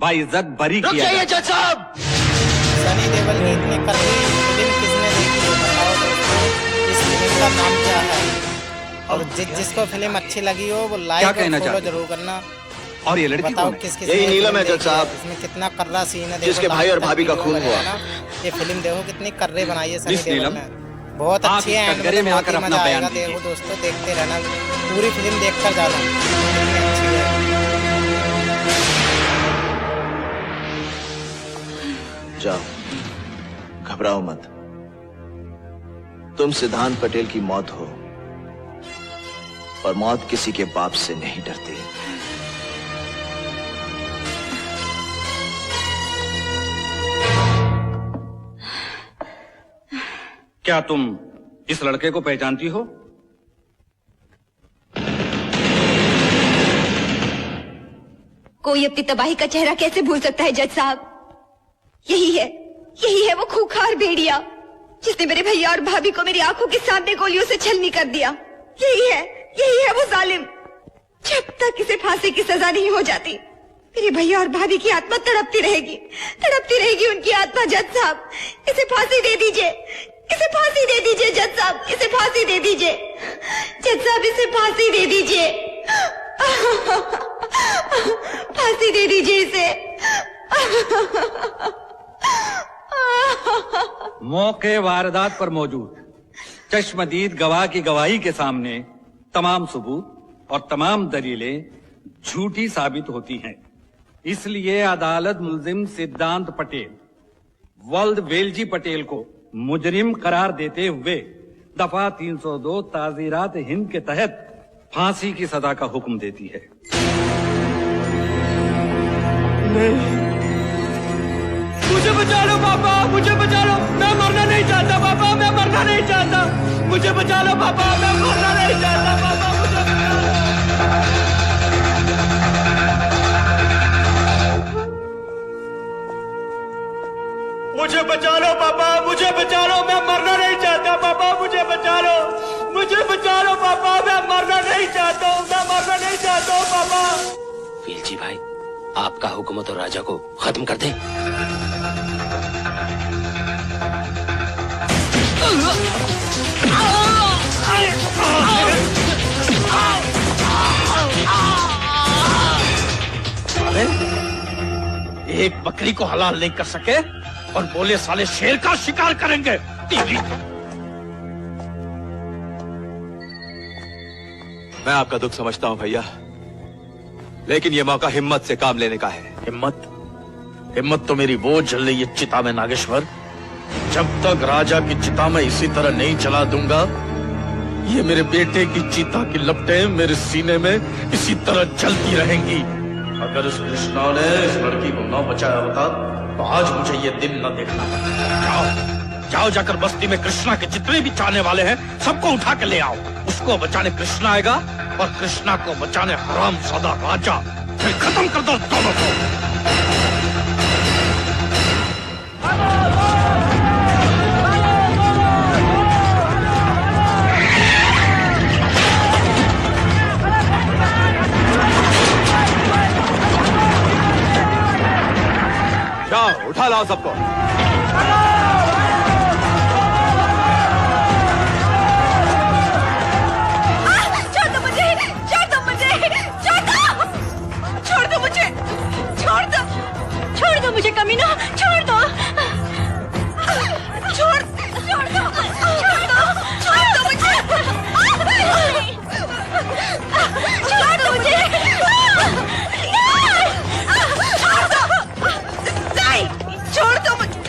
बाइज्जत बरी किया रुक जज साहब। सनी देओल की इतनी कड़वी फिल्म किसने देखी है बताओ दोस्तों। इस फिल्म का नाम क्या है? और जिसको फिल्म अच्छी लगी हो वो लाइक और फॉलो जरूर करना। और ये लड़की बताओ कौन है? किस यही नीलम है जज साहब। इसमें कितना कर्रा सीन है, जिसके भाई और भाभी का खून हुआ। ये फिल्म देखो कितनी कर्रे बनाई है सनी मिस देओल नीलम, ने, बहुत आप अच्छी इस है। कटघरे में आकर अपना बयान दीजिए। देखो दोस्तों, देखते रहना, पूरी फिल्म देखकर जाना, कितनी अच्छी है। जाओ, घबराओ मत। तुम सिद्धांत पटेल की मौत हो और मौत किसी के बाप से नहीं डरती। क्या तुम इस लड़के को पहचानती हो? कोई अपनी तबाही का चेहरा कैसे भूल सकता है जज साहब? यही है वो खूंखार भेड़िया जिसने मेरे भैया और भाभी को मेरी आंखों के सामने गोलियों से छलनी कर दिया। यही है वो जालिम। जब तक इसे फांसी की सजा नहीं हो जाती मेरे भैया और भाभी की आत्मा तड़पती रहेगी उनकी आत्मा। जज साहब, इसे फांसी दे दीजिए, इसे फांसी दे दीजिए जज साहब, इसे फांसी दे दीजिए जज साहब, इसे फांसी दे दीजिए, फांसी दे दीजिए इसे। मौके वारदात पर मौजूद चश्मदीद गवाह की गवाही के सामने तमाम सबूत और तमाम दलीलें झूठी साबित होती हैं। इसलिए अदालत मुल्जिम सिद्धांत पटेल वल्द वेलजी पटेल को मुजरिम करार देते हुए दफा 302 ताजीरात हिंद के तहत फांसी की सजा का हुक्म देती है। मुझे बचा लो पापा, मुझे बचा लो, मैं मरना नहीं चाहता पापा, मैं मरना नहीं चाहता, मुझे बचा लो पापा, मैं मरना नहीं चाहता पापा, मुझे बचा लो पापा, मुझे बचा लो, मैं मरना नहीं चाहता पापा, मुझे बचा लो, मुझे बचा लो पापा, मैं मरना नहीं चाहता हूँ, मैं मरना नहीं चाहता हूँ पापा। वेलजी भाई, आपका हुक्म तो राजा को खत्म कर दे। एक बकरी को हलाल नहीं कर सके और बोले साले शेर का शिकार करेंगे। मैं आपका दुख समझता हूं भैया, लेकिन ये मौका हिम्मत से काम लेने का है। हिम्मत तो मेरी वो जल रही है चिता में नागेश्वर। जब तक राजा की चिता में इसी तरह नहीं जला दूंगा, ये मेरे बेटे की चिता की लपटें मेरे सीने में इसी तरह जलती रहेंगी। अगर इस कृष्णा ने इस लड़की को न बचाया होता तो आज मुझे ये दिन न देखना पड़ता। जाओ जाकर बस्ती में कृष्णा के जितने भी चाहने वाले हैं सबको उठा के ले आओ। उसको बचाने कृष्णा आएगा और कृष्णा को बचाने हरामजादा राजा। फिर खत्म कर दो दोनों को। जाओ उठा लाओ सबको। छोड़ दो मुझे, छोड़ दो मुझे, छोड़ दो, छोड़ दो मुझे, छोड़ दो, छोड़ दो मुझे कमीना, छोड़ दो, छोड़ दो, छोड़ दो, छोड़ दो मुझे, छोड़ दो मुझे, छोड़ दो मुझे।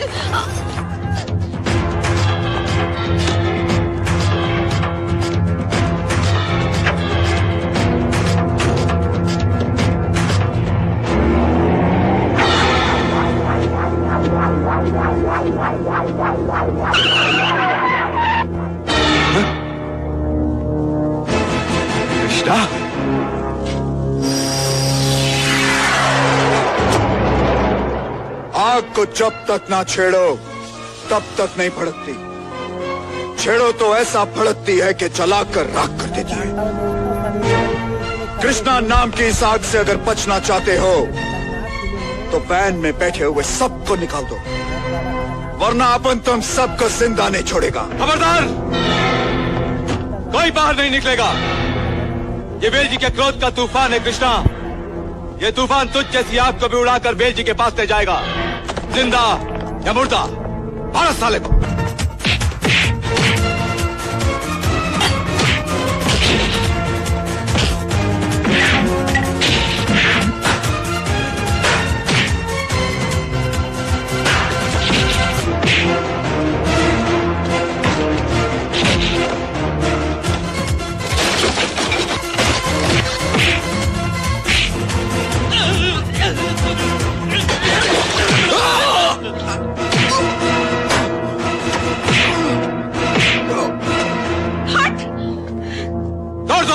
कृष्णा, आग को जब तक ना छेड़ो तब तक नहीं भड़कती, छेड़ो तो ऐसा भड़कती है कि जलाकर राख कर देती है। कृष्णा नाम की इस आग से अगर बचना चाहते हो तो वैन में बैठे हुए सबको निकाल दो, वरना अपन तुम सबको जिंदा नहीं छोड़ेगा। खबरदार, कोई बाहर नहीं निकलेगा। ये वेल जी के क्रोध का तूफान है कृष्णा। ये तूफान तुझ जैसी आग को भी उड़ाकर वेल जी के पास ले जाएगा, जिंदा या मुर्दा। भारत साले को।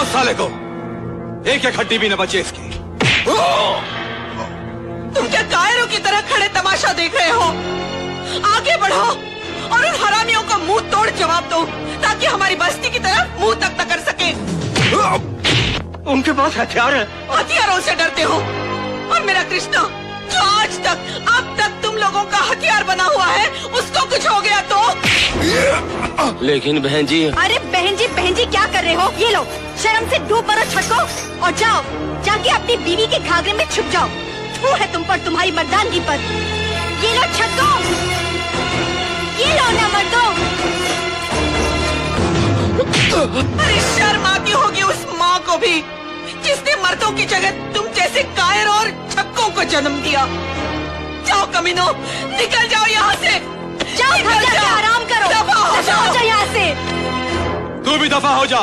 साले को एक हड्डी भी न बचे इसकी। तुम क्या कायरों की तरह खड़े तमाशा देख रहे हो? आगे बढ़ो और उन हरामियों को मुंह तोड़ जवाब दो, ताकि हमारी बस्ती की तरफ मुंह तक न कर सके। उनके पास हथियार है। हथियारों से डरते हो? और मेरा कृष्णा जो आज तक अब तक तुम लोगों का हथियार बना हुआ है, उसको कुछ हो गया तो? लेकिन बहन जी। अरे बहन जी क्या कर रहे हो? ये लो, शर्म से डूब मरो छटको, और जाओ जाके अपनी बीवी के घाघरे में छुप जाओ। थू है तुम पर, तुम्हारी मर्दानगी पर। ये लो छटको, ये लो ना मर्दो। अरे शर्म आती होगी उस माँ को भी, जिसने मर्दों की जगह तुम जैसे कायर और छक्कों को जन्म दिया। जाओ कमीनो, निकल जाओ यहाँ से। जाओ घर जाके आराम करो। दफा हो जाओ यहाँ से। तू भी दफा हो जा,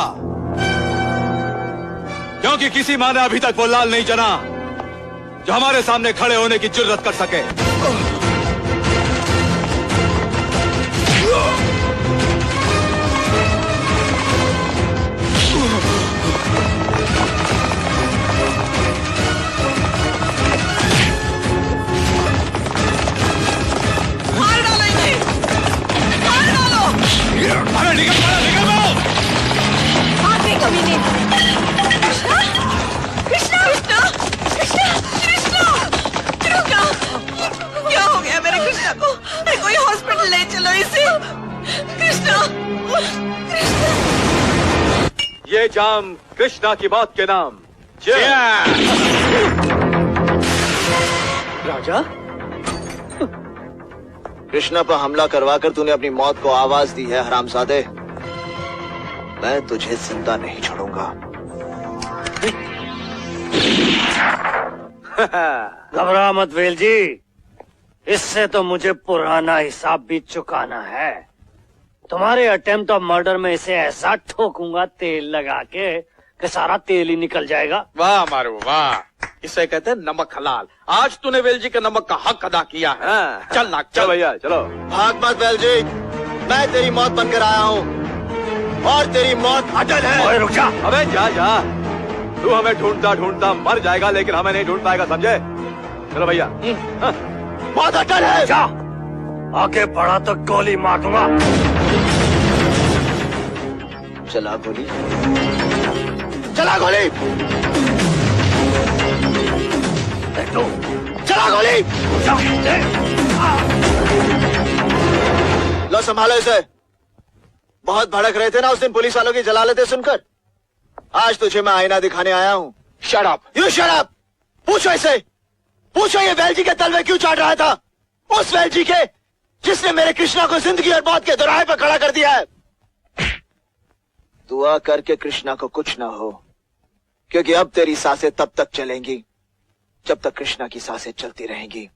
क्योंकि किसी माँ ने अभी तक वो लाल नहीं जना जो हमारे सामने खड़े होने की जुर्रत कर सके। मार डालो इन्हें, मार डालो। अरे निकल आगे कमीने। कृष्णा, कृष्णा, कृष्णा, कृष्णा, कृष्णा, क्या हो गया मेरे कृष्णा को? अरे कोई हॉस्पिटल ले चलो इसे। कृष्णा, कृष्णा। ये जाम कृष्णा की मौत के नाम। राजा, कृष्णा पर हमला करवाकर तूने अपनी मौत को आवाज दी है हरामजादे। मैं तुझे जिंदा नहीं छोड़ूंगा। घबरा मत वेल जी, इससे तो मुझे पुराना हिसाब भी चुकाना है। तुम्हारे अटेम्प्ट ऑफ मर्डर में इसे ऐसा ठोकूंगा तेल लगा के कि सारा तेल ही निकल जाएगा। वाह मारू वाह, इसे कहते हैं नमक हलाल। आज तूने वेल जी के नमक का हक अदा किया है। चल नाक चल भैया चलो। भाग मत वेलजी, मैं तेरी मौत बनकर आया हूँ और तेरी मौत अटल है। ओए रुक जा। अबे जा जा, तू हमें ढूंढता ढूंढता मर जाएगा, लेकिन हमें नहीं ढूंढ पाएगा, समझे? चलो भैया। मौत अटल है। जा, आगे बढ़ा तो गोली मार दूंगा। चला गोली, चला गोली, देख लो। चला गोली। लो संभालो इसे। बहुत भड़क रहे थे ना उस दिन पुलिस वालों की जलालतें सुनकर। आज तुझे मैं आईना दिखाने आया हूँ। Shut up. You shut up. पूछो इसे, पूछो ये वेल जी के तलवे क्यों चाट रहा था? उस वेल जी के जिसने मेरे कृष्णा को जिंदगी और मौत के दोराहे पर खड़ा कर दिया है। दुआ करके कृष्णा को कुछ ना हो, क्योंकि अब तेरी सांसें तब तक चलेंगी जब तक कृष्णा की सांसें चलती रहेंगी।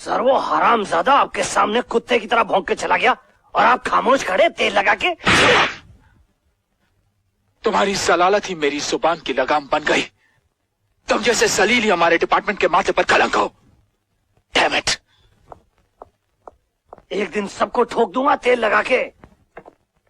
सर वो हरामजादा आपके सामने कुत्ते की तरह भौंक के चला गया और आप खामोश खड़े तेल लगा के। तुम्हारी जलालत ही मेरी जुबान की लगाम बन गई। तुम जैसे जलील ही हमारे डिपार्टमेंट के माथे पर कलंक हो। Damn it. एक दिन सबको ठोक दूंगा तेल लगा के।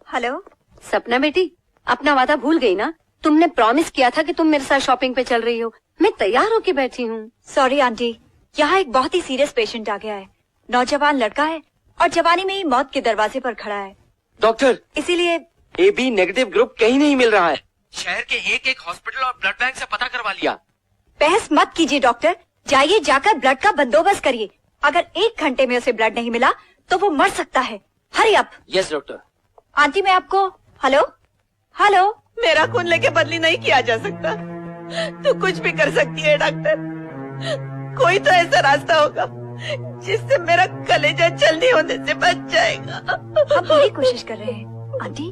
हेलो सपना बेटी, अपना वादा भूल गई ना? तुमने प्रॉमिस किया था कि तुम मेरे साथ शॉपिंग पे चल रही हो। मैं तैयार होके बैठी हूँ। सॉरी आंटी, यहाँ एक बहुत ही सीरियस पेशेंट आ गया है। नौजवान लड़का है और जवानी में ही मौत के दरवाजे पर खड़ा है। डॉक्टर, इसीलिए AB नेगेटिव ग्रुप कहीं नहीं मिल रहा है। शहर के एक हॉस्पिटल और ब्लड बैंक से पता करवा लिया। बहस मत कीजिए डॉक्टर, जाइए जाकर ब्लड का बंदोबस्त करिए। अगर 1 घंटे में उसे ब्लड नहीं मिला तो वो मर सकता है। Hurry up. Yes doctor. Aunty मैं आपको हेलो हेलो। मेरा खून लेके बदली नहीं किया जा सकता। तू कुछ भी कर सकती है डॉक्टर। कोई तो ऐसा रास्ता होगा जिससे मेरा कलेजा जल्दी होने से बच जाएगा। हम पूरी कोशिश कर रहे हैं आंटी।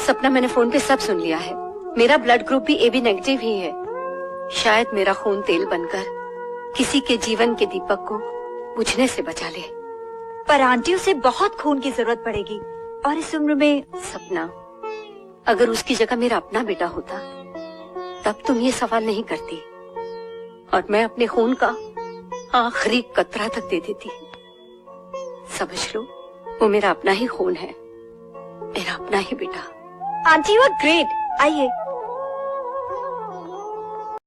सपना मैंने फोन पे सब सुन लिया है। मेरा ब्लड ग्रुप भी AB नेगेटिव ही है। शायद मेरा खून तेल बनकर किसी के जीवन के दीपक को बुझने से बचा ले। पर आंटी उसे बहुत खून की जरूरत पड़ेगी और इस उम्र में। सपना, अगर उसकी जगह मेरा अपना बेटा होता तब तुम ये सवाल नहीं करती और मैं अपने खून का आखिरी कतरा तक दे देती। समझ लो, वो मेरा अपना ही खून है, मेरा अपना ही बेटा। Aunty you are great. आइए।